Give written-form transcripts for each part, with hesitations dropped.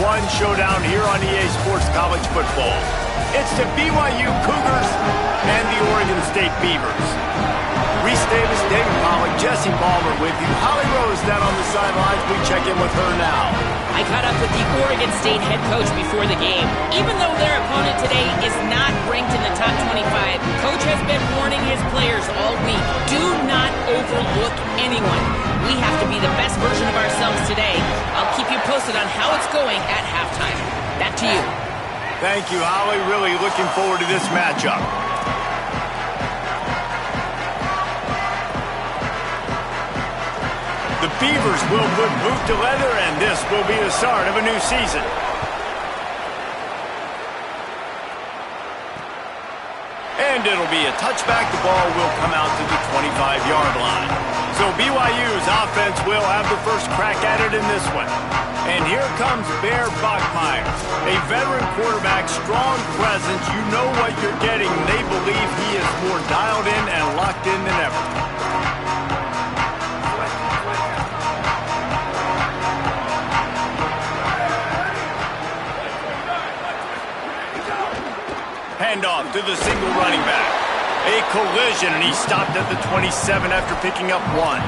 one showdown here on EA Sports College Football. It's the BYU Cougars and the Oregon State Beavers. Reese Davis, David Pollock, Jesse Palmer with you. Holly Rose down on the sidelines. We check in with her now. I caught up with the Oregon State head coach before the game. Even though their opponent today is not ranked in the top 25, Coach has been warning his players all week. Do not overlook anyone. We have to be the best version of ourselves today. I'll keep you posted on how it's going at halftime. Back to you. Thank you, Holly. Really looking forward to this matchup. The Beavers will put boot to leather, and this will be the start of a new season. And it'll be a touchback. The ball will come out to the 25-yard line. So BYU's offense will have the first crack at it in this one. And here comes Bear Bachmeier, a veteran quarterback, strong presence. You know what you're getting. They believe he is more dialed in and locked in than ever. Handoff to the single running back. A collision, and he stopped at the 27 after picking up one.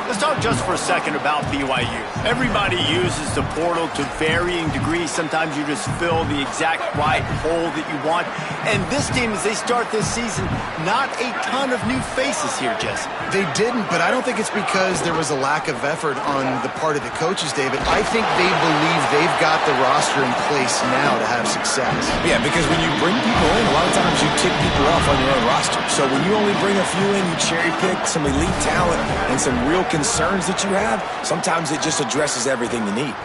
Let's talk just for a second about BYU. Everybody uses the portal to varying degrees. Sometimes you just fill the exact right hole that you want. And this team, as they start this season, not a ton of new faces here, Jesse. They didn't, but I don't think it's because there was a lack of effort on the part of the coaches, David. I think they believe they've got the roster in place now to have success. Yeah, because when you bring people in, a lot of times you tick people off on your own roster. So when you only bring a few in, you cherry pick some elite talent and some real concerns that you have, sometimes it just addresses everything you need.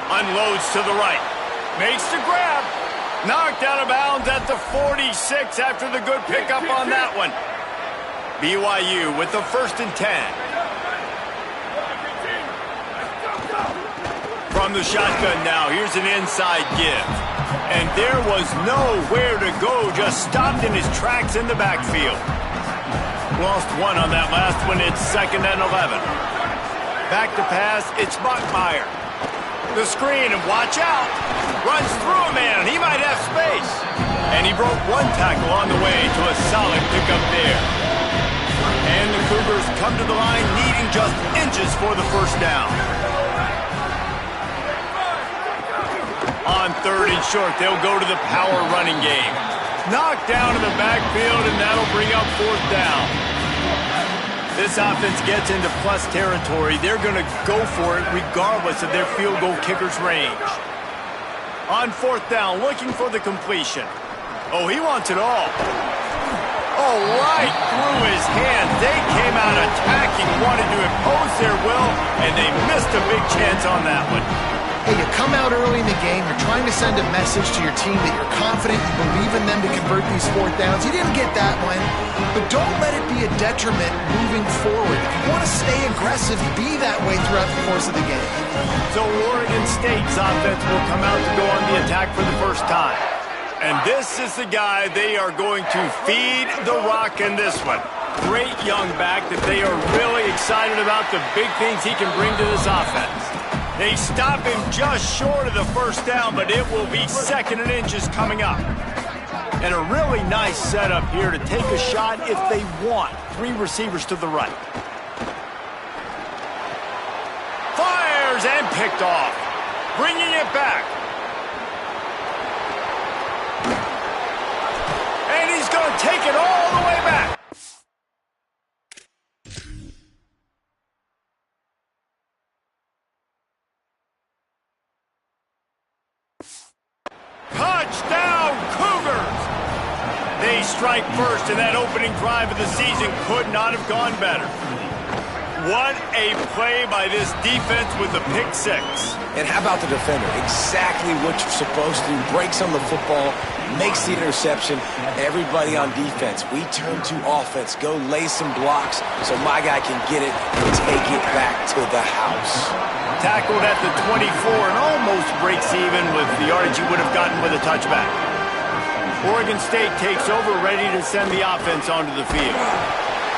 Unloads to the right. Makes the grab. Knocked out of bounds at the 46 after the good pickup on that one. BYU with the 1st and 10. From the shotgun now, here's an inside give. And there was nowhere to go, just stopped in his tracks in the backfield. Lost one on that last one. It's 2nd and 11. Back to pass, it's Bachmeier. The screen, and watch out. Runs through a man, he might have space. And he broke one tackle on the way to a solid pickup there. And the Cougars come to the line needing just inches for the first down. On 3rd and short, they'll go to the power running game. Knocked down in the backfield, and that'll bring up 4th down. This offense gets into plus territory. They're going to go for it regardless of their field goal kicker's range. On 4th down, looking for the completion. Oh, he wants it all. Oh, right through his hands. They came out attacking, wanted to impose their will, and they missed a big chance on that one. Hey, you come out early in the game, you're trying to send a message to your team that you're confident, you believe in them to convert these 4th downs. You didn't get that one, but don't let it be a detriment moving forward. If you want to stay aggressive, be that way throughout the course of the game. So Oregon State's offense will come out to go on the attack for the first time. And this is the guy they are going to feed the rock in this one. Great young back that they are really excited about the big things he can bring to this offense. They stop him just short of the 1st down, but it will be 2nd and inches coming up. And a really nice setup here to take a shot if they want. 3 receivers to the right. Fires and picked off. Bringing it back. And he's going to take it all the way back. Touchdown, Cougars! They strike first, and that opening drive of the season could not have gone better. What a play by this defense with the pick 6. And how about the defender? Exactly what you're supposed to do. Breaks on the football, makes the interception. Everybody on defense, we turn to offense. Go lay some blocks so my guy can get it and take it back to the house. Tackled at the 24 and almost breaks even with the yardage he would have gotten with a touchback. Oregon State takes over, ready to send the offense onto the field.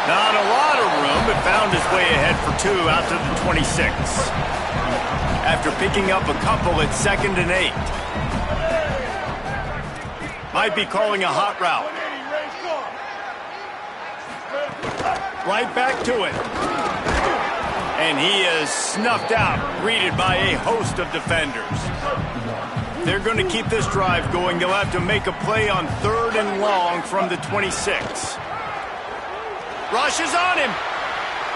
Not a lot of room, but found his way ahead for 2 out to the 26. after picking up a couple at 2nd and 8. Might be calling a hot route. Right back to it. And he is snuffed out, greeted by a host of defenders. They're going to keep this drive going. They'll have to make a play on 3rd and long from the 26. Rushes on him.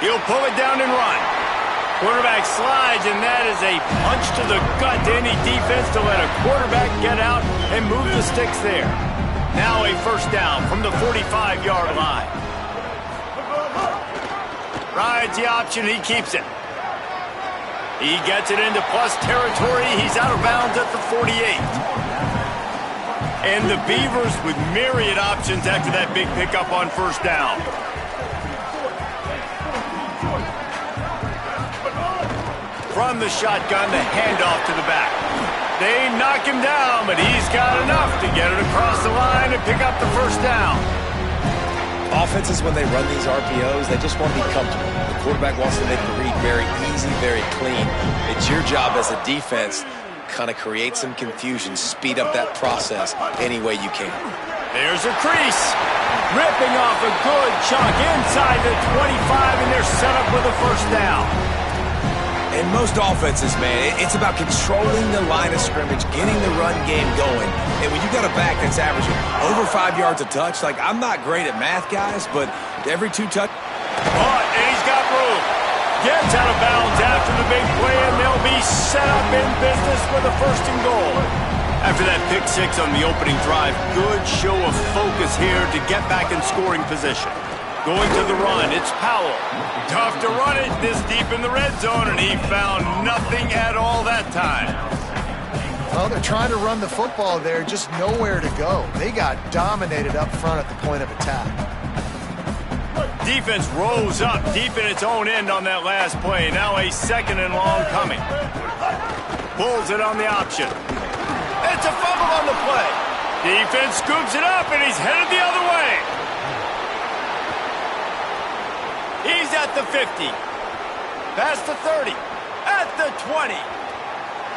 He'll pull it down and run. Quarterback slides, and that is a punch to the gut to any defense to let a quarterback get out and move the sticks there. Now a first down from the 45-yard line. Rides the option, he keeps it. He gets it into plus territory. He's out of bounds at the 48. And the Beavers with myriad options after that big pickup on first down. From the shotgun, the handoff to the back. They knock him down, but he's got enough to get it across the line and pick up the first down. Offenses, when they run these RPOs, they just want to be comfortable. The quarterback wants to make the read very easy, very clean. It's your job as a defense kind of create some confusion, speed up that process any way you can. There's a crease. Ripping off a good chunk inside the 25, and they're set up with a first down. In most offenses, man, it's about controlling the line of scrimmage, getting the run game going. And when you got a back that's averaging over 5 yards a touch, like, I'm not great at math, guys, but every 2 touch. And he's got room. Gets out of bounds after the big play, and they'll be set up in business with a 1st and goal. After that pick 6 on the opening drive, good show of focus here to get back in scoring position. Going to the run, it's Powell. Tough to run it this deep in the red zone, and he found nothing at all that time. Well, they're trying to run the football there, just nowhere to go. They got dominated up front at the point of attack. Defense rose up deep in its own end on that last play. Now a 2nd and long coming. Pulls it on the option. It's a fumble on the play. Defense scoops it up, and he's headed the other way. He's at the 50. Past the 30. At the 20.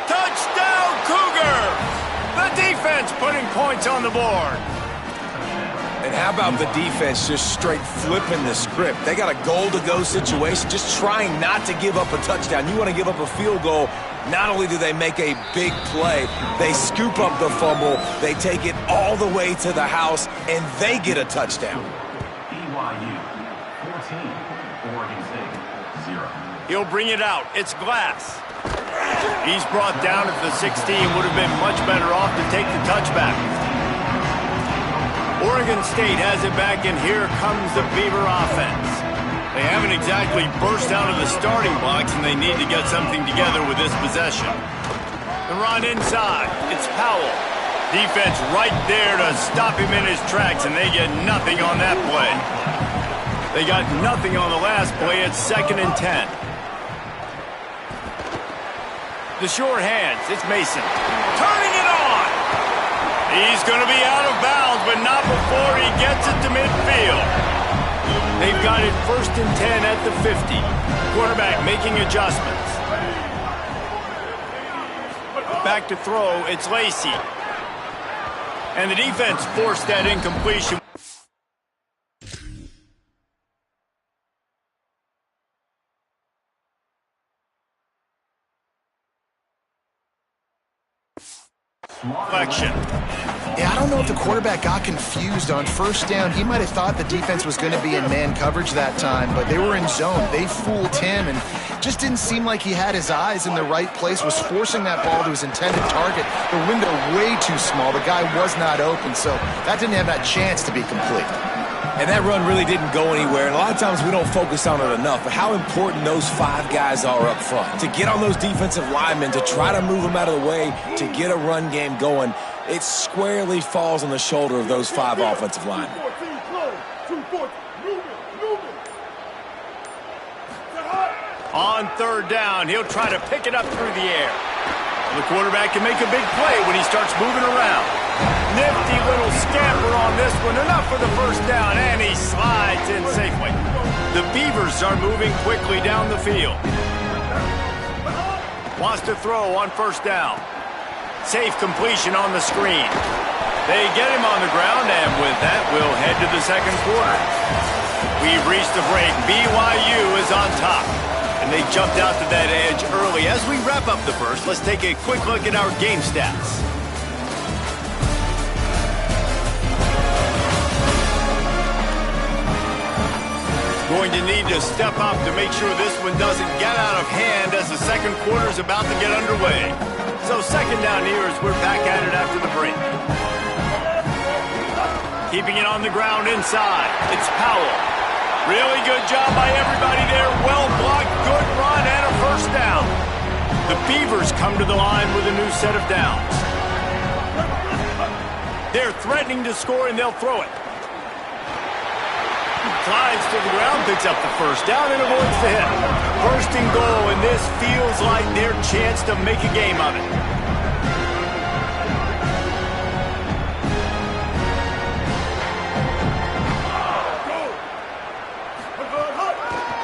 Touchdown, Cougars! The defense putting points on the board. And how about the defense just straight flipping the script? They got a goal-to-go situation, just trying not to give up a touchdown. You want to give up a field goal, not only do they make a big play, they scoop up the fumble, they take it all the way to the house, and they get a touchdown. BYU, 14, Oregon State, 0. He'll bring it out. It's Glass. He's brought down at the 16. Would have been much better off to take the touchback. Oregon State has it back, and here comes the Beaver offense. They haven't exactly burst out of the starting blocks, and they need to get something together with this possession. The run inside. It's Powell. Defense right there to stop him in his tracks, and they get nothing on that play. They got nothing on the last play. It's 2nd and 10. The short hands. It's Mason. Turning it on. He's going to be out of bounds, but not before he gets it to midfield. They've got it 1st and 10 at the 50. Quarterback making adjustments. Back to throw, it's Lacey. And the defense forced that incompletion. Reflection. Yeah, I don't know if the quarterback got confused on first down. He might have thought the defense was going to be in man coverage that time, but they were in zone. They fooled him and just didn't seem like he had his eyes in the right place, was forcing that ball to his intended target. The window way too small. The guy was not open, so that didn't have that chance to be complete. And that run really didn't go anywhere. And a lot of times we don't focus on it enough, but how important those 5 guys are up front. To get on those defensive linemen, to try to move them out of the way, to get a run game going, it squarely falls on the shoulder of those 5 offensive linemen. On 3rd down, he'll try to pick it up through the air. The quarterback can make a big play when he starts moving around. Nifty little scamper on this one. Enough for the first down, and he slides in safely. The Beavers are moving quickly down the field. Wants to throw on first down. Safe completion on the screen. They get him on the ground, and with that, we'll head to the second quarter. We've reached the break. BYU is on top, and they jumped out to that edge early. As we wrap up the first, let's take a quick look at our game stats. Going to need to step up to make sure this one doesn't get out of hand as the second quarter is about to get underway. So second down here as we're back at it after the break. Keeping it on the ground inside. It's Powell. Really good job by everybody there. Well blocked, good run, and a first down. The Beavers come to the line with a new set of downs. They're threatening to score, and they'll throw it. Slides to the ground, picks up the first down, and avoids the hit. First and goal, and this feels like their chance to make a game of it.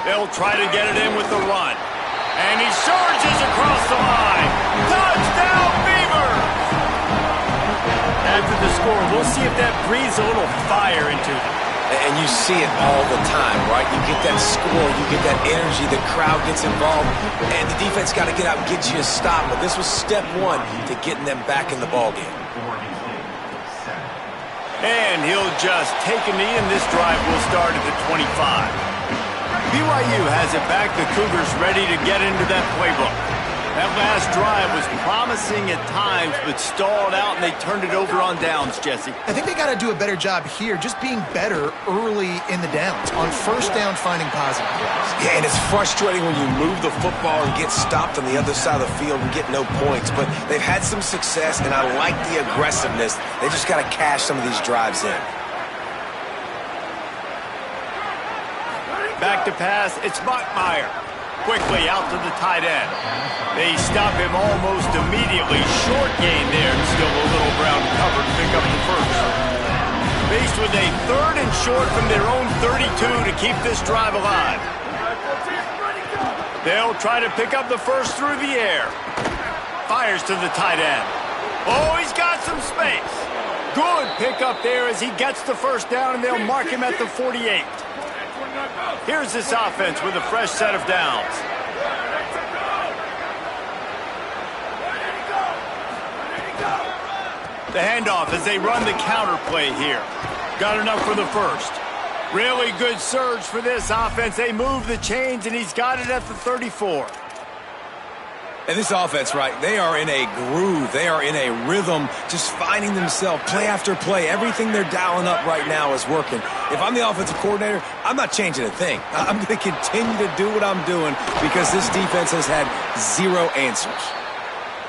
They'll try to get it in with the run. And he surges across the line. Touchdown, Beavers! After the score, we'll see if that breathes a little fire into them. And you see it all the time, right? You get that score, you get that energy, the crowd gets involved, and the defense got to get out and get you a stop. But this was step one to getting them back in the ballgame. And he'll just take a knee, and this drive will start at the 25. BYU has it back. The Cougars ready to get into that playbook. That last drive was promising at times, but stalled out, and they turned it over on downs, Jesse. I think they got to do a better job here, just being better early in the downs. On first down, finding positive plays. Yeah, and it's frustrating when you move the football and get stopped on the other side of the field and get no points. But they've had some success, and I like the aggressiveness. They just got to cash some of these drives in. Back to pass, it's Bachmeier. Quickly out to the tight end. They stop him almost immediately. Short gain there, and still a little ground covered to pick up the first. Faced with a third and short from their own 32 to keep this drive alive. They'll try to pick up the first through the air. Fires to the tight end. Oh, he's got some space. Good pickup there as he gets the first down, and they'll mark him at the 48. Here's this offense with a fresh set of downs. The handoff as they run the counter play here. Got enough for the first. Really good surge for this offense. They move the chains, and he's got it at the 34. And this offense, right, they are in a groove. They are in a rhythm, just finding themselves play after play. Everything they're dialing up right now is working. If I'm the offensive coordinator, I'm not changing a thing. I'm going to continue to do what I'm doing because this defense has had zero answers.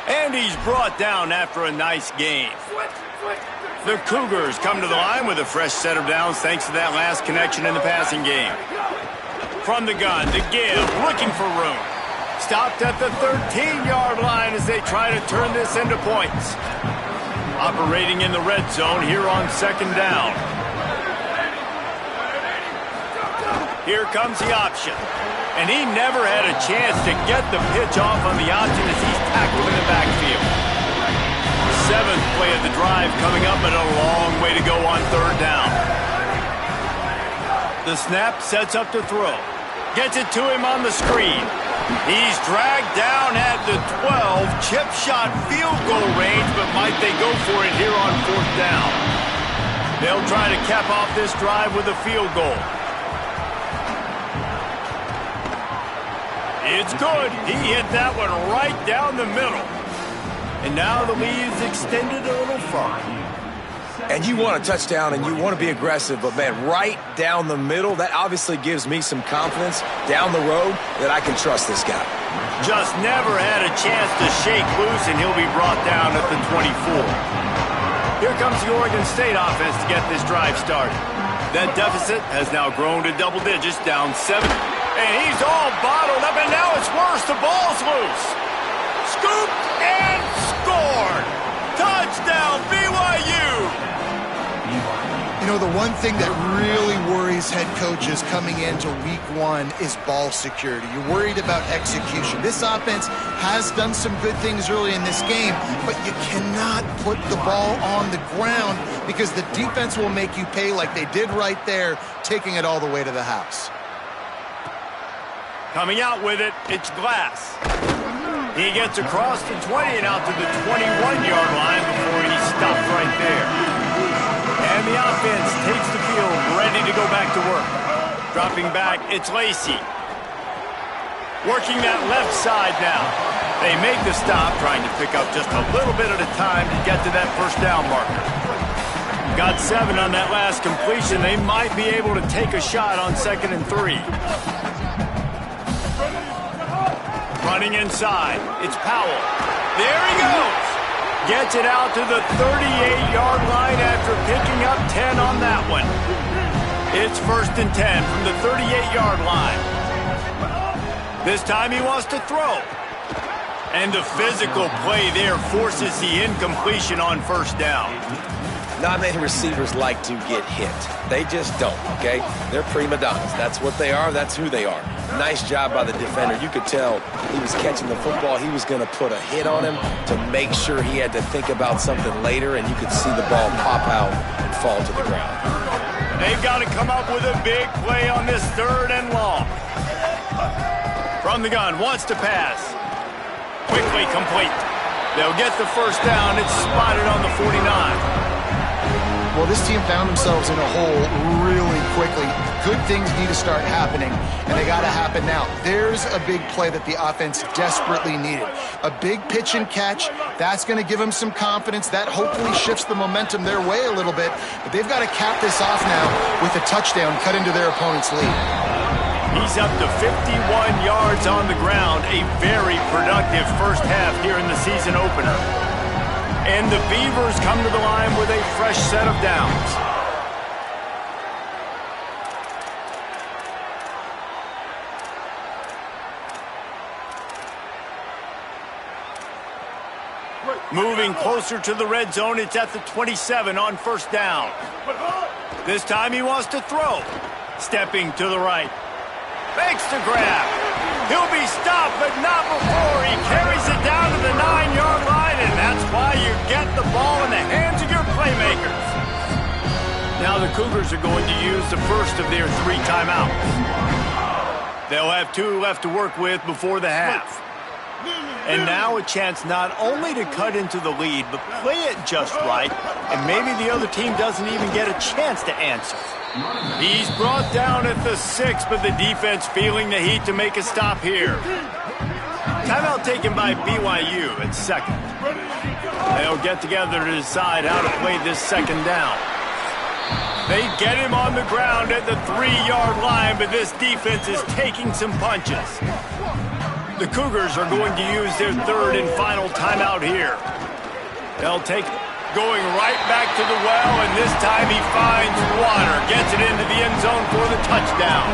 And he's brought down after a nice gain. The Cougars come to the line with a fresh set of downs thanks to that last connection in the passing game. From the gun, to give, looking for room. Stopped at the 13-yard line as they try to turn this into points. Operating in the red zone here on second down. Here comes the option. And he never had a chance to get the pitch off on the option as he's tackled in the backfield. Seventh play of the drive coming up, but a long way to go on third down. The snap sets up to throw. Gets it to him on the screen. He's dragged down at the 12, chip shot field goal range, but might they go for it here on fourth down? They'll try to cap off this drive with a field goal. It's good. He hit that one right down the middle. And now the lead is extended a little farther. And you want a touchdown and you want to be aggressive, but, man, right down the middle, that obviously gives me some confidence down the road that I can trust this guy. Just never had a chance to shake loose, and he'll be brought down at the 24. Here comes the Oregon State offense to get this drive started. That deficit has now grown to double digits, down 7. And he's all bottled up, and now it's worse. The ball's loose. Scooped and scored. Touchdown, BYU. know, the one thing that really worries head coaches coming into week one is ball security. You're worried about execution. This offense has done some good things early in this game, but you cannot put the ball on the ground because the defense will make you pay like they did right there, taking it all the way to the house. Coming out with it, it's Glass. He gets across the 20 and out to the 21-yard line before he stopped right there. And the offense takes the field, ready to go back to work. Dropping back, it's Lacey. Working that left side now. They make the stop, trying to pick up just a little bit at a time to get to that first down marker. Got 7 on that last completion. They might be able to take a shot on 2nd and 3. Running inside, it's Powell. There he goes. Gets it out to the 38-yard line after picking up 10 on that one. It's 1st and 10 from the 38-yard line. This time he wants to throw. And the physical play there forces the incompletion on 1st down. Not many receivers like to get hit. They just don't, okay? They're prima donnas. That's what they are. That's who they are. Nice job by the defender. You could tell he was catching the football. He was going to put a hit on him to make sure he had to think about something later, and you could see the ball pop out and fall to the ground. They've got to come up with a big play on this 3rd and long. From the gun, wants to pass. Quickly complete. They'll get the 1st down. It's spotted on the 49. Well, this team found themselves in a hole really quickly. Good things need to start happening, and they got to happen now. There's a big play that the offense desperately needed. A big pitch and catch. That's going to give them some confidence. That hopefully shifts the momentum their way a little bit. But they've got to cap this off now with a touchdown cut into their opponent's lead. He's up to 51 yards on the ground. A very productive first half here in the season opener. And the Beavers come to the line with a fresh set of downs. Moving closer to the red zone, it's at the 27 on 1st down. This time he wants to throw. Stepping to the right. Makes the grab. He'll be stopped, but not before he carries it down to the 9-yard line, and that's why you get the ball in the hands of your playmakers. Now the Cougars are going to use the first of their 3 timeouts. They'll have 2 left to work with before the half. And now a chance not only to cut into the lead, but play it just right, and maybe the other team doesn't even get a chance to answer. He's brought down at the 6, but the defense feeling the heat to make a stop here. Timeout taken by BYU at 2nd. They'll get together to decide how to play this 2nd down. They get him on the ground at the 3-yard line, but this defense is taking some punches. The Cougars are going to use their 3rd and final timeout here. They'll take going right back to the well, and this time he finds water. Gets it into the end zone for the touchdown.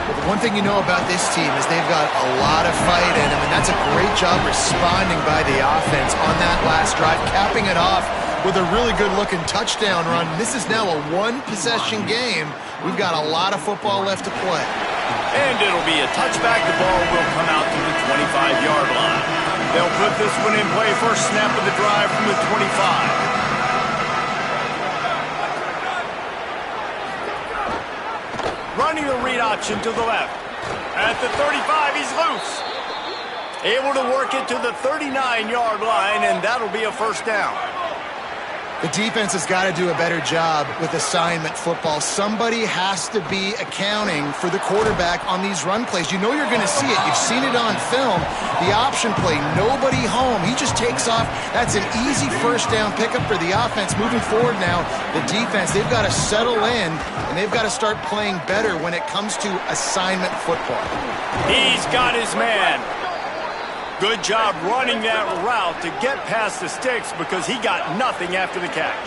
Well, the one thing you know about this team is they've got a lot of fight in them, and that's a great job responding by the offense on that last drive, capping it off with a really good-looking touchdown run. This is now a 1-possession game. We've got a lot of football left to play. And it'll be a touchback. The ball will come out to the 25-yard line. They'll put this one in play. First snap of the drive from the 25. Running the read option to the left. At the 35, he's loose. Able to work it to the 39-yard line, and that'll be a 1st down. The defense has got to do a better job with assignment football. Somebody has to be accounting for the quarterback on these run plays. You know you're going to see it. You've seen it on film. The option play, nobody home. He just takes off. That's an easy 1st down pickup for the offense. Moving forward now, the defense, they've got to settle in, and they've got to start playing better when it comes to assignment football. He's got his man. Good job running that route to get past the sticks because he got nothing after the catch.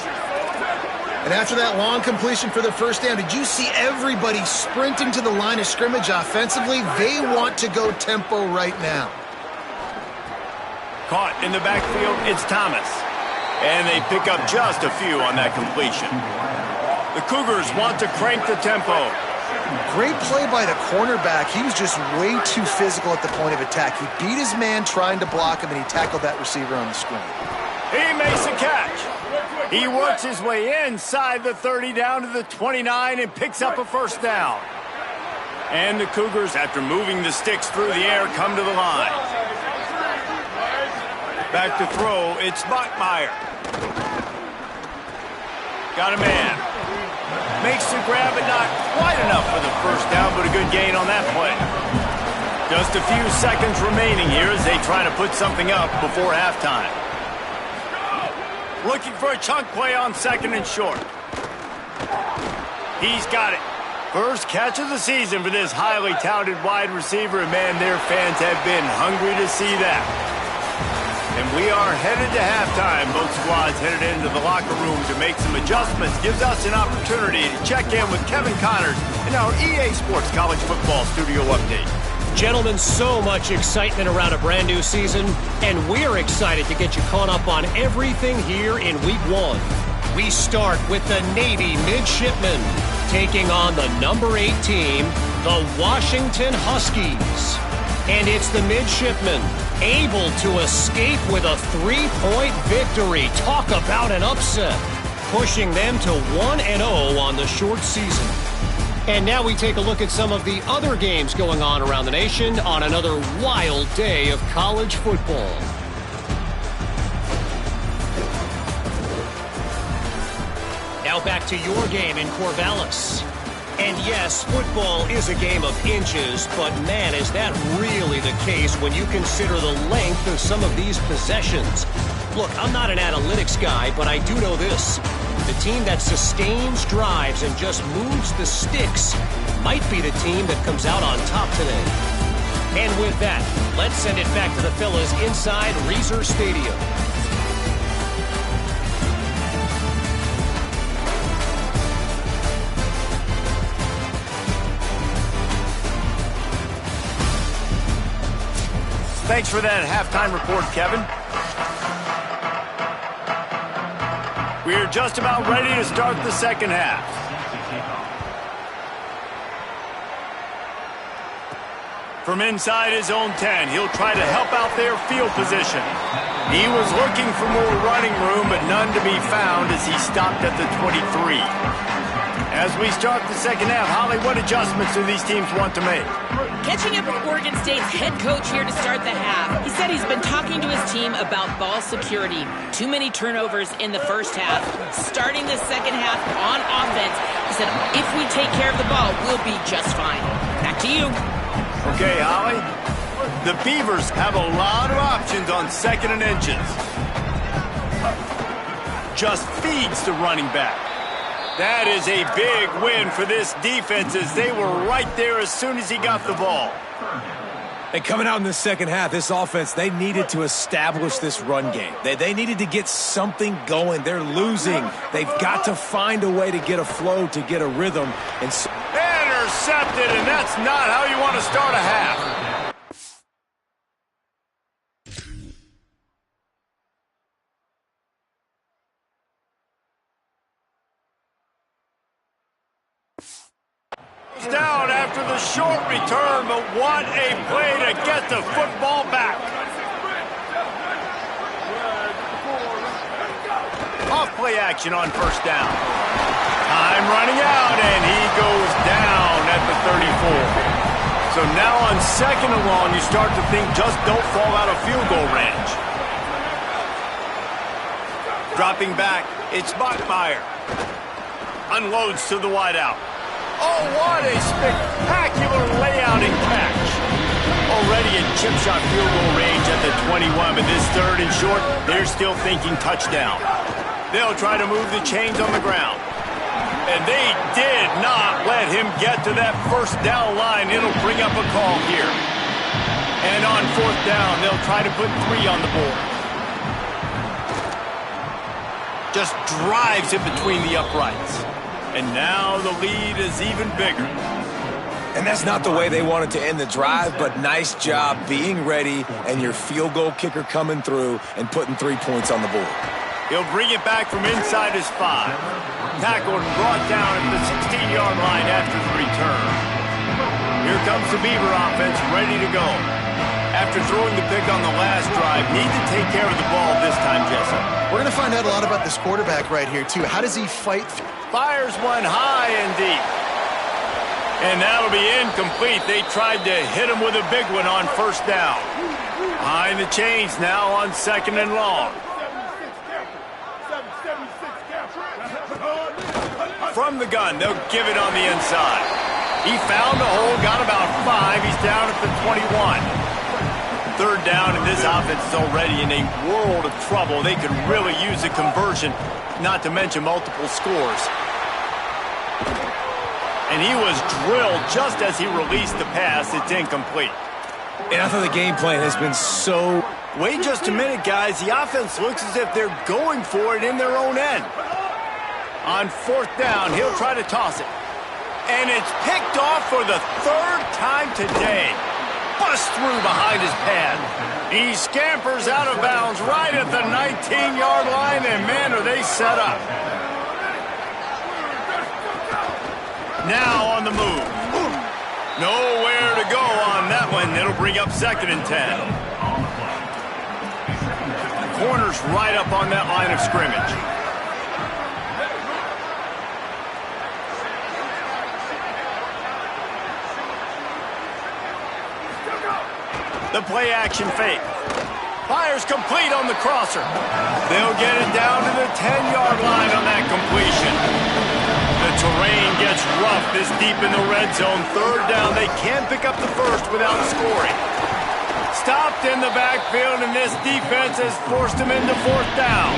And after that long completion for the 1st down, did you see everybody sprinting to the line of scrimmage offensively? They want to go tempo right now. Caught in the backfield, it's Thomas. And they pick up just a few on that completion. The Cougars want to crank the tempo. Great play by the cornerback. He was just way too physical at the point of attack. He beat his man trying to block him, and he tackled that receiver on the screen. He makes a catch. He works his way inside the 30 down to the 29 and picks up a first down. And the Cougars, after moving the sticks through the air, come to the line. Back to throw, it's Bachmeier. Got a man. Makes the grab, but not quite enough for the first down, but a good gain on that play. Just a few seconds remaining here as they try to put something up before halftime. Looking for a chunk play on second and short. He's got it. First catch of the season for this highly touted wide receiver, and man, their fans have been hungry to see that. And we are headed to halftime. Both squads headed into the locker room to make some adjustments. Gives us an opportunity to check in with Kevin Connors in our EA Sports College Football Studio Update. Gentlemen, so much excitement around a brand new season, and we're excited to get you caught up on everything here in Week 1. We start with the Navy Midshipmen taking on the number 8 team, the Washington Huskies. And it's the Midshipmen able to escape with a 3-point victory. Talk about an upset, pushing them to 1-0 on the short season. And now we take a look at some of the other games going on around the nation on another wild day of college football. Now back to your game in Corvallis. And yes, football is a game of inches, but man, is that really the case when you consider the length of some of these possessions. Look, I'm not an analytics guy, but I do know this. The team that sustains drives and just moves the sticks might be the team that comes out on top today. And with that, let's send it back to the fellas inside Reser Stadium. Thanks for that halftime report, Kevin. We're just about ready to start the second half. From inside his own 10, he'll try to help out their field position. He was looking for more running room, but none to be found as he stopped at the 23. As we start the second half, Holly, what adjustments do these teams want to make? Catching up with Oregon State's head coach here to start the half. He said he's been talking to his team about ball security. Too many turnovers in the first half. Starting the second half on offense, he said, if we take care of the ball, we'll be just fine. Back to you. Okay, Holly. The Beavers have a lot of options on second and inches. Just feeds the running back. That is a big win for this defense as they were right there as soon as he got the ball. And coming out in the second half, this offense, they needed to establish this run game. They needed to get something going. They're losing. They've got to find a way to get a flow, to get a rhythm. And intercepted, and that's not how you want to start a half. Down after the short return, but what a play to get the football back. Off play action on first down. Time running out, and he goes down at the 34. So now on second and long, you start to think just don't fall out of field goal range. Dropping back, it's Bachmeier. Unloads to the wideout. Oh, what a spectacular layout and catch. Already in chip shot field goal range at the 21, but this third and short, they're still thinking touchdown. They'll try to move the chains on the ground. And they did not let him get to that first down line. It'll bring up a call here. And on fourth down, they'll try to put 3 on the board. Just drives in between the uprights. And now the lead is even bigger. And that's not the way they wanted to end the drive, but nice job being ready and your field goal kicker coming through and putting 3 points on the board. He'll bring it back from inside his 5. Tackled and brought down at the 16-yard line after the return. Here comes the Beaver offense ready to go. After throwing the pick on the last drive, need to take care of the ball this time, Jesse. We're going to find out a lot about this quarterback right here, too. How does he fight? Fires one high and deep. And that'll be incomplete. They tried to hit him with a big one on first down. Behind the chains now on 2nd and long. From the gun, they'll give it on the inside. He found a hole, got about 5. He's down at the 21. 3rd down, and this offense is already in a world of trouble. They could really use a conversion, not to mention multiple scores. And he was drilled just as he released the pass. It's incomplete. And I thought the game plan has been so... Wait just a minute, guys. The offense looks as if they're going for it in their own end. On 4th down, he'll try to toss it. And it's picked off for the 3rd time today. Bust through behind his pad. He scampers out of bounds right at the 19-yard line, and man, are they set up. Now on the move. Nowhere to go on that one. It'll bring up 2nd and 10. Corner's right up on that line of scrimmage. The play-action fake. Fires complete on the crosser. They'll get it down to the 10-yard line on that completion. The terrain gets rough this deep in the red zone. 3rd down. They can't pick up the first without scoring. Stopped in the backfield, and this defense has forced him into 4th down.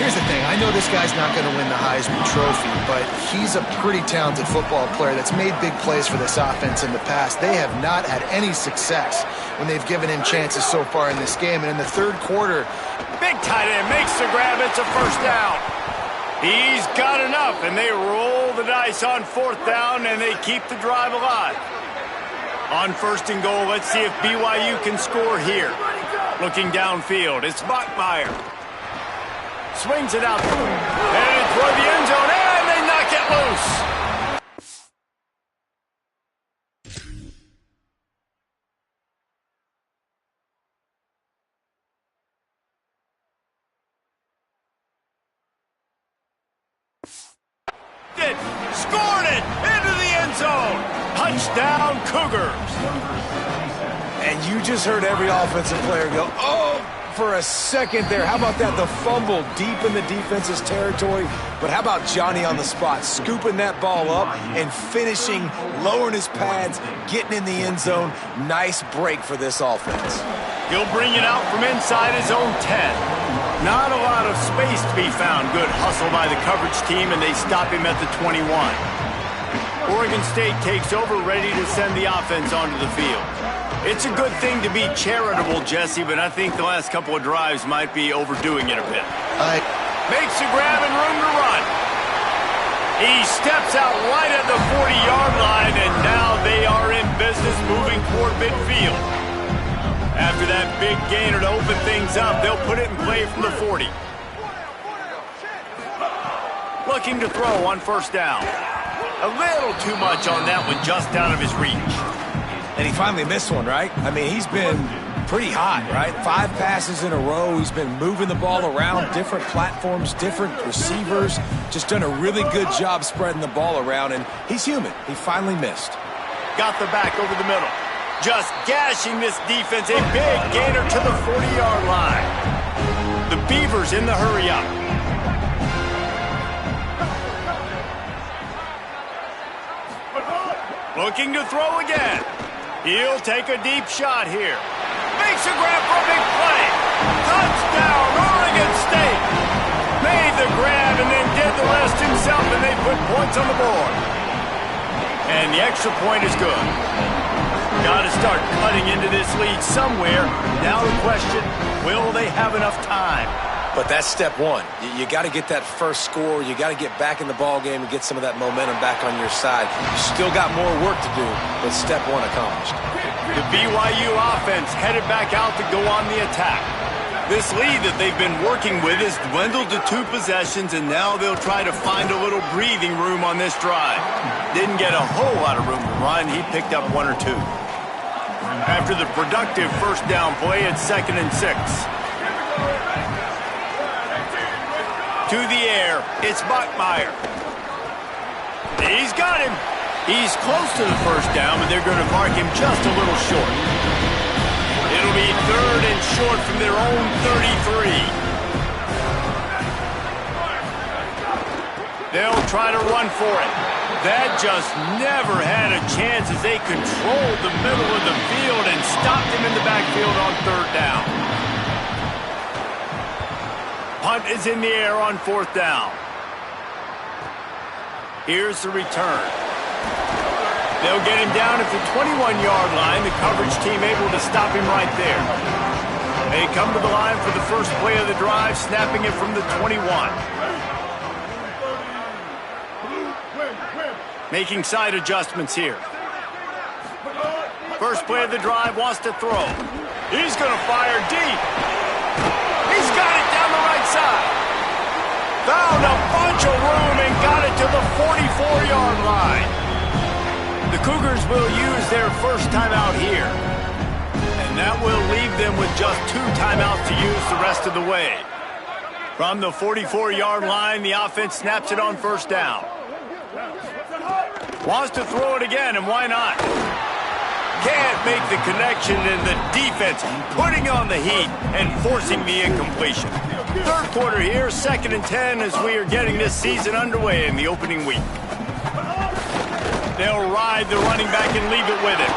Here's the thing. I know this guy's not going to win the Heisman Trophy, but he's a pretty talented football player that's made big plays for this offense in the past. They have not had any success when they've given him chances so far in this game. And in the 3rd quarter, big tight end makes the grab. It's a 1st down. He's got enough, and they roll the dice on 4th down, and they keep the drive alive. On 1st and goal, let's see if BYU can score here. Looking downfield, it's Bachmeyer. Swings it out, headed toward the end zone, and they knock it loose. Scored it into the end zone. Touchdown, Cougars. And you just heard every offensive player go, oh, for a second there. How about that? The fumble deep in the defense's territory. But how about Johnny on the spot, scooping that ball up and finishing, lowering his pads, getting in the end zone. Nice break for this offense. He'll bring it out from inside his own 10. Not a lot of space to be found. Good hustle by the coverage team, and they stop him at the 21. Oregon State takes over, ready to send the offense onto the field. It's a good thing to be charitable, Jesse, but I think the last couple of drives might be overdoing it a bit. Makes a grab and room to run. He steps out right at the 40-yard line, and now they are in business moving toward midfield. After that big gainer to open things up, they'll put it in play from the 40. Looking to throw on 1st down. A little too much on that one, just out of his reach. And he finally missed one, right? I mean, he's been pretty hot, right? 5 passes in a row. He's been moving the ball around, different platforms, different receivers. Just done a really good job spreading the ball around, and he's human. He finally missed. Got the back over the middle. Just gashing this defense. A big gainer to the 40-yard line. The Beavers in the hurry-up. Looking to throw again. He'll take a deep shot here. Makes a grab for a big play. Touchdown, Oregon State. Made the grab and then did the rest himself, and they put points on the board. And the extra point is good. Got to start cutting into this lead somewhere. Now the question, will they have enough time? But that's step one. You got to get that first score. You got to get back in the ball game and get some of that momentum back on your side. You still got more work to do, but step one accomplished. The BYU offense headed back out to go on the attack. This lead that they've been working with has dwindled to 2 possessions, and now they'll try to find a little breathing room on this drive. Didn't get a whole lot of room to run. He picked up 1 or 2. After the productive first down play, it's 2nd and 6. To the air, it's Bachmeier. He's got him. He's close to the first down, but they're going to mark him just a little short. It'll be 3rd and short from their own 33. They'll try to run for it. That just never had a chance as they controlled the middle of the field and stopped him in the backfield on 3rd down. Punt is in the air on 4th down. Here's the return. They'll get him down at the 21-yard line. The coverage team able to stop him right there. They come to the line for the first play of the drive, snapping it from the 21. Making side adjustments here. First play of the drive, wants to throw. He's going to fire deep. He's got it down the right side. Found a bunch of room and got it to the 44-yard line. The Cougars will use their first timeout here. And that will leave them with just 2 timeouts to use the rest of the way. From the 44-yard line, the offense snaps it on 1st down. Wants to throw it again, and why not? Can't make the connection, and the defense putting on the heat and forcing the incompletion. 3rd quarter here, 2nd and 10 as we are getting this season underway in the opening week. They'll ride the running back and leave it with him.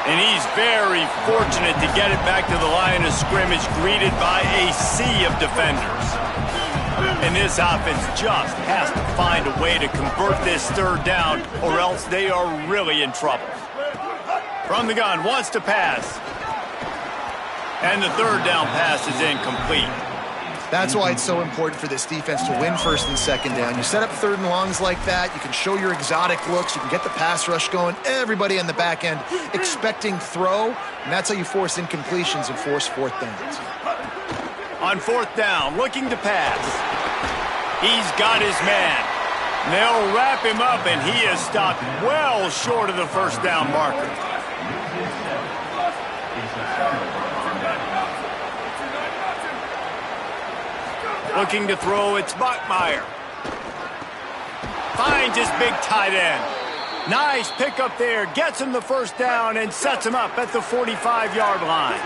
And he's very fortunate to get it back to the line of scrimmage, greeted by a sea of defenders. And this offense just has to find a way to convert this 3rd down, or else they are really in trouble. From the gun, wants to pass. And the 3rd down pass is incomplete. That's why it's so important for this defense to win 1st and 2nd down. You set up 3rd and longs like that, you can show your exotic looks, you can get the pass rush going, everybody on the back end expecting throw, and that's how you force incompletions and force 4th downs. On 4th down, looking to pass. He's got his man. They'll wrap him up, and he is stopped well short of the 1st down marker. Looking to throw, it's Bachmeier. Finds his big tight end. Nice pickup there, gets him the 1st down and sets him up at the 45-yard line.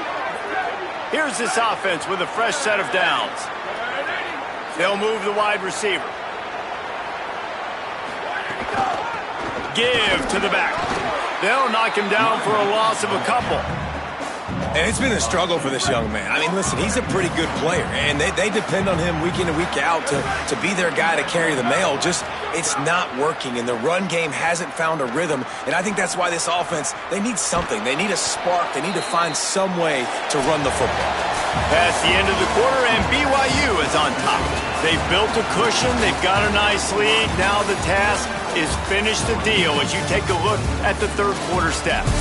Here's this offense with a fresh set of downs. They'll move the wide receiver. Give to the back. They'll knock him down for a loss of a couple. And it's been a struggle for this young man. I mean, listen, he's a pretty good player, and they depend on him week in and week out to be their guy to carry the mail. Just, it's not working, and the run game hasn't found a rhythm, and I think that's why this offense, they need something. They need a spark. They need to find some way to run the football. Past the end of the quarter, and BYU is on top. They've built a cushion. They've got a nice lead. Now the task is finish the deal as you take a look at the 3rd quarter steps.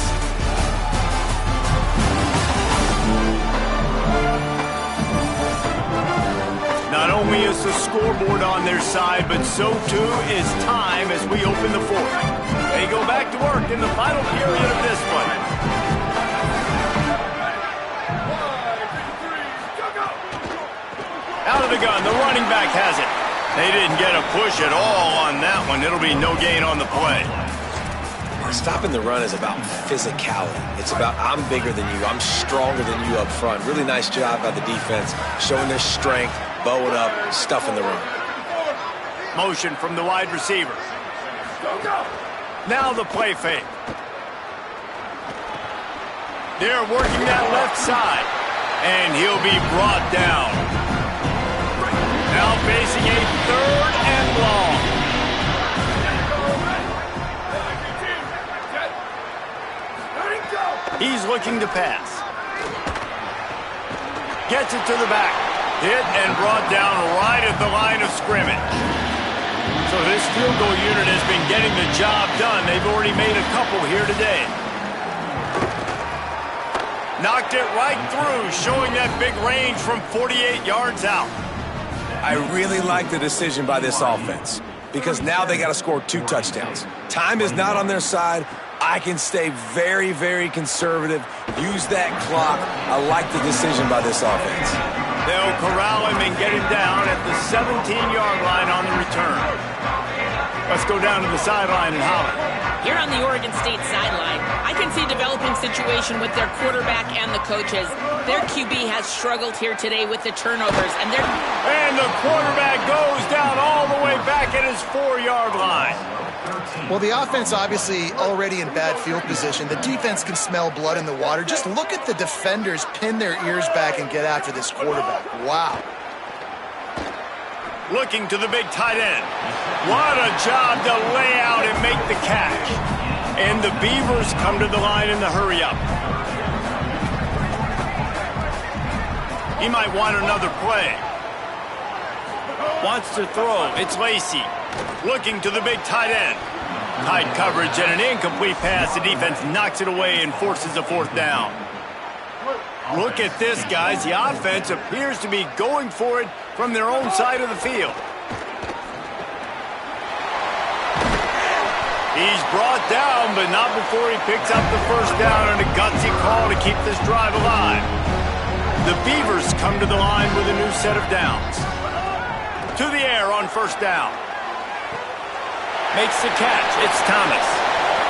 Not only is the scoreboard on their side, but so too is time as we open the 4th. They go back to work in the final period of this one. Out of the gun, the running back has it. They didn't get a push at all on that one. It'll be no gain on the play. Stopping the run is about physicality. It's about I'm bigger than you. I'm stronger than you up front. Really nice job by the defense, showing their strength, bowing up, stuffing the run. Motion from the wide receiver. Now the play fake. They're working that left side, and he'll be brought down. Now facing a 3rd and long. He's looking to pass. Gets it to the back. Hit and brought down right at the line of scrimmage. So this field goal unit has been getting the job done. They've already made a couple here today. Knocked it right through, showing that big range from 48 yards out. I really like the decision by this offense because now they got to score 2 touchdowns. Time is not on their side. I can stay very, very conservative, use that clock. I like the decision by this offense. They'll corral him and get him down at the 17-yard line on the return. Let's go down to the sideline and holler. Here on the Oregon State sideline, I can see a developing situation with their quarterback and the coaches. Their QB has struggled here today with the turnovers, and the quarterback goes down all the way back at his 4-yard line. Well, the offense obviously already in bad field position. The defense can smell blood in the water. Just look at the defenders pin their ears back and get after this quarterback. Wow. Looking to the big tight end. What a job to lay out and make the catch. And the Beavers come to the line in the hurry-up. He might want another play. Wants to throw. It's Lacey. Looking to the big tight end. Tight coverage and an incomplete pass. The defense knocks it away and forces a 4th down. Look at this, guys. The offense appears to be going for it from their own side of the field. He's brought down, but not before he picks up the 1st down and a gutsy call to keep this drive alive. The Beavers come to the line with a new set of downs. To the air on 1st down. Makes the catch. It's Thomas.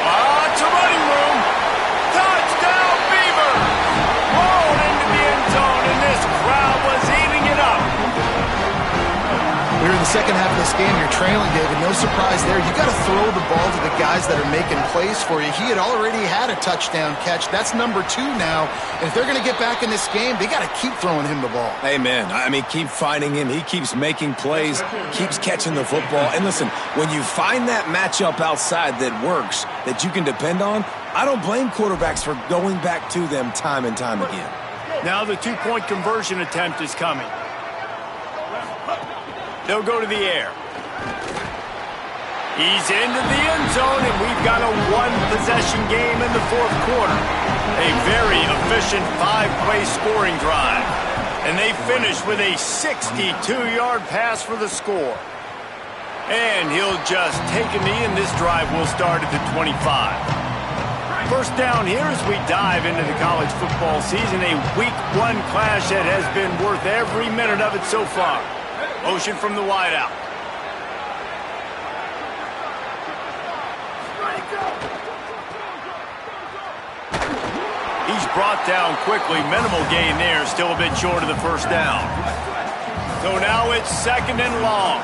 Lots of running room. Touchdown, Beavers! Rolled into the end zone, and this crowd was eating it up. We're in the second half of this game. You're trailing, David. No surprise there. You got to throw the ball to the guys that are making plays for you. He had already had a touchdown catch. That's number 2 now. And if they're going to get back in this game, they got to keep throwing him the ball. Amen. I mean, keep finding him. He keeps making plays, keeps catching the football. And listen, when you find that matchup outside that works, that you can depend on, I don't blame quarterbacks for going back to them time and time again. Now the 2-point conversion attempt is coming. They'll go to the air. He's into the end zone, and we've got a 1-possession game in the 4th quarter. A very efficient 5-play scoring drive. And they finish with a 62-yard pass for the score. And he'll just take a knee, and this drive will start at the 25. 1st down here as we dive into the college football season. A Week 1 clash that has been worth every minute of it so far. Motion from the wideout. He's brought down quickly. Minimal gain there. Still a bit short of the 1st down. So now it's 2nd and long.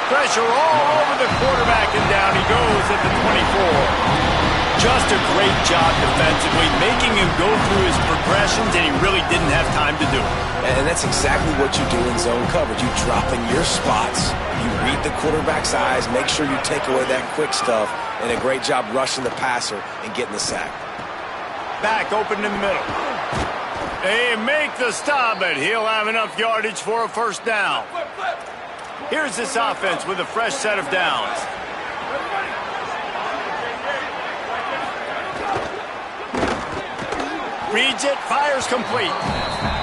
Pressure all over the quarterback, and down he goes at the 24. Just a great job defensively, making him go through his progressions, and he really didn't have time to do it. And that's exactly what you do in zone coverage. You drop in your spots, you read the quarterback's eyes, make sure you take away that quick stuff, and a great job rushing the passer and getting the sack. Back open in the middle. They make the stop, but he'll have enough yardage for a 1st down. Here's this offense with a fresh set of downs. Reads it, fires complete.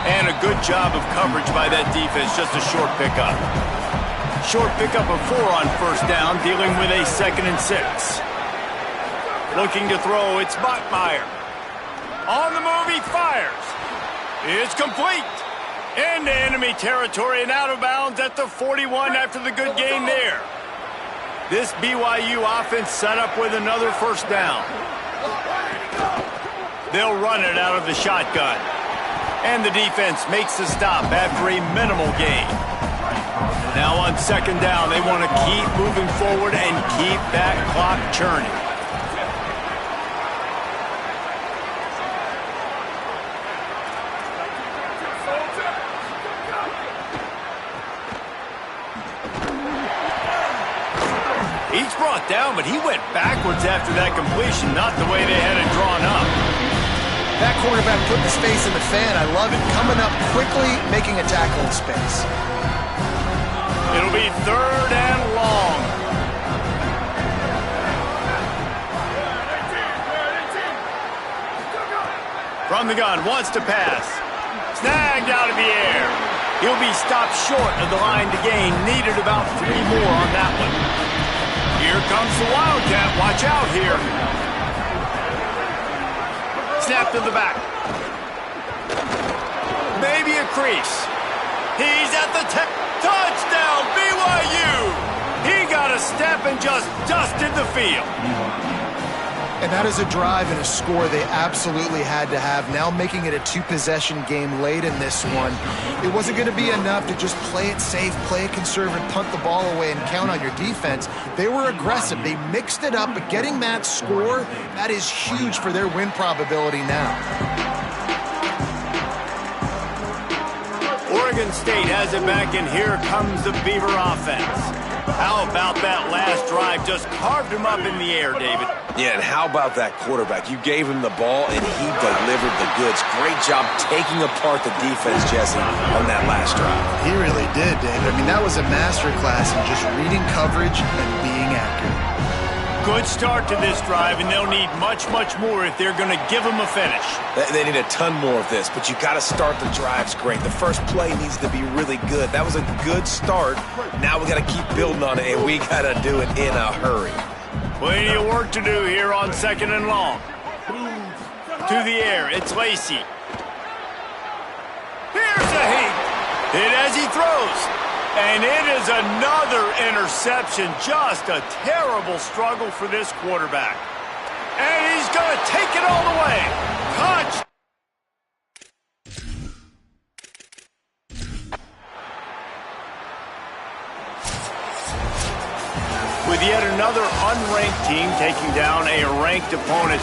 And a good job of coverage by that defense, just a short pickup. Short pickup of 4 on 1st down, dealing with a 2nd and 6. Looking to throw, it's Bachmeier. On the move, he fires. It's complete. Into enemy territory and out of bounds at the 41 after the good gain there. This BYU offense set up with another 1st down. They'll run it out of the shotgun. And the defense makes the stop after a minimal gain. Now on 2nd down, they want to keep moving forward and keep that clock churning. He's brought down, but he went backwards after that completion, not the way they had it drawn up. That quarterback put his face in the fan. I love it. Coming up quickly, making a tackle in space. It'll be 3rd and long. From the gun, wants to pass. Snagged out of the air. He'll be stopped short of the line to gain. Needed about 3 more on that one. Here comes the Wildcat. Watch out here. Snap to the back. Maybe a crease. He's at the touchdown, BYU! He got a step and just dusted the field. And that is a drive and a score they absolutely had to have. Now making it a 2-possession game late in this one. It wasn't going to be enough to just play it safe, play it conservative, punt the ball away, and count on your defense. They were aggressive. They mixed it up, but getting that score, that is huge for their win probability now. Oregon State has it back, and here comes the Beaver offense. How about that last drive? Just carved him up in the air, David. Yeah, and how about that quarterback? You gave him the ball, and he delivered the goods. Great job taking apart the defense, Jesse, on that last drive. He really did, David. I mean, that was a masterclass in just reading coverage and being accurate. Good start to this drive, and they'll need much, much more if they're going to give them a finish. They need a ton more of this, but you got to start the drives great. The first play needs to be really good. That was a good start. Now we got to keep building on it, and we got to do it in a hurry. Plenty of work to do here on 2nd and long. To the air, it's Lacey. Here's a heat. Hit as he throws. And it is another interception. Just a terrible struggle for this quarterback. And he's going to take it all the way. Touch. With yet another unranked team taking down a ranked opponent,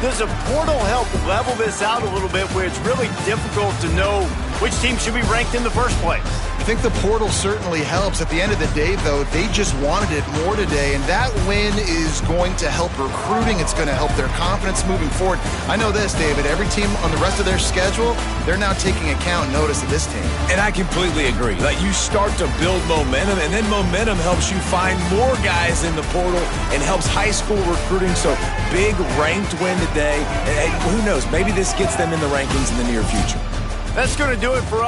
does a portal help level this out a little bit where it's really difficult to know which team should be ranked in the first place? I think the portal certainly helps. At the end of the day, though, they just wanted it more today, and that win is going to help recruiting. It's going to help their confidence moving forward. I know this, David. Every team on the rest of their schedule, they're now taking account notice of this team. And I completely agree. Like, you start to build momentum, and then momentum helps you find more guys in the portal and helps high school recruiting. So, big ranked win today. And who knows? Maybe this gets them in the rankings in the near future. That's going to do it for us.